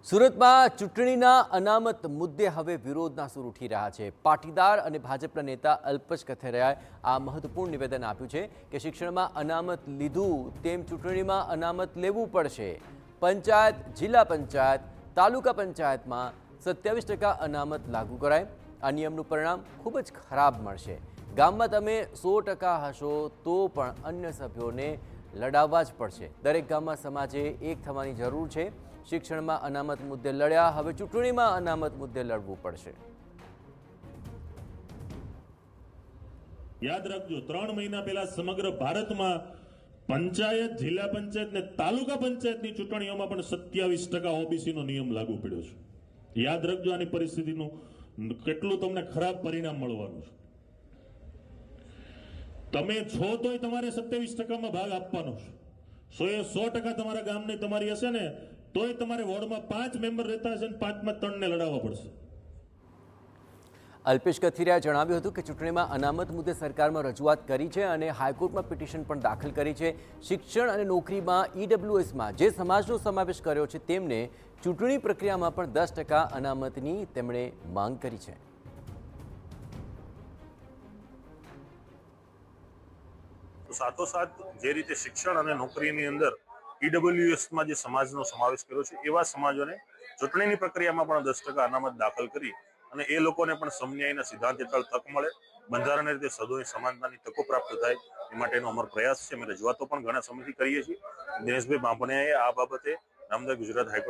સુરતમાં ચૂંટણીના અનામત મુદ્દે હવે વિરોધના સૂર ઉઠી રહ્યા છે। પાટીદાર અને ભાજપના નેતા અલ્પેશ કથિરિયાએ આ મહત્વપૂર્ણ નિવેદન આપ્યું છે કે શિક્ષણમાં અનામત લીધું તેમ ચૂંટણીમાં અનામત લેવું પડશે। પંચાયત, જિલ્લા પંચાયત, તાલુકા પંચાયતમાં 27% અનામત લાગુ કરાય। આ નિયમનું પરિણામ ખૂબ જ ખરાબ મળશે। ગામમાં તમે 100% હશો તો પણ અન્ય સભ્યોને લડાવવા જ પડશે। દરેક ગામમાં સમાજે એક થવાની જરૂર છે। શિક્ષણમાં અનામત મુદ્દે લડ્યા, હવે ચૂંટણીમાં અનામત મુદ્દે લડવું પડશે। યાદ રાખજો, 3 મહિના પહેલા સમગ્ર ભારતમાં પંચાયત, જિલ્લા પંચાયત ને તાલુકા પંચાયતની ચૂંટણીઓમાં પણ 27% ઓબીસી નો નિયમ લાગુ પડ્યો છે। યાદ રાખજો, આની પરિસ્થિતિનું કેટલું તમને ખરાબ પરિણામ મળવાનું છે। તમે છો તોય તમારે 27%માં ભાગ આપવાનો છે। 100% તમારા ગામની તમારી હશે ને તોય તમારે વોર્ડમાં 5 મેમ્બર રહેતા હશે ને 5માં 3 ને લડાવવા પડશે। અલ્પેશ કથિરિયાએ જણાવ્યું હતું કે ચૂંટણીમાં અનામત મુદ્દે સરકારમાં રજૂઆત કરી છે અને હાઈકોર્ટમાં પિટિશન પણ દાખલ કરી છે। શિક્ષણ અને નોકરીમાં ઈડબ્લ્યુએસમાં જે સમાજનો સમાવેશ કર્યો છે તેમને ચૂંટણી પ્રક્રિયામાં પણ 10% અનામતની તેમણે માંગ કરી છે। સાથોસાથ જે રીતે શિક્ષણ અને નોકરીની અંદર ઈડબ્લ્યુએસમાં જે સમાજનો સમાવેશ કર્યો છે એવા સમાજોને ચૂંટણીની પ્રક્રિયામાં પણ 10% અનામત દાખલ કરી અને એ લોકોને પણ સમન્યાયના સિદ્ધાંત હેઠળ તક મળે, બંધારણીય રીતે સદોય સમાનતાની તકો પ્રાપ્ત થાય એ માટેનો અમારો પ્રયાસ છે। અમે રજૂઆતો પણ ઘણા સમયથી કરીએ છીએ। દિનેશભાઈ બાંભણિયાએ આ બાબતે નામદાર ગુજરાત હાઈકોર્ટ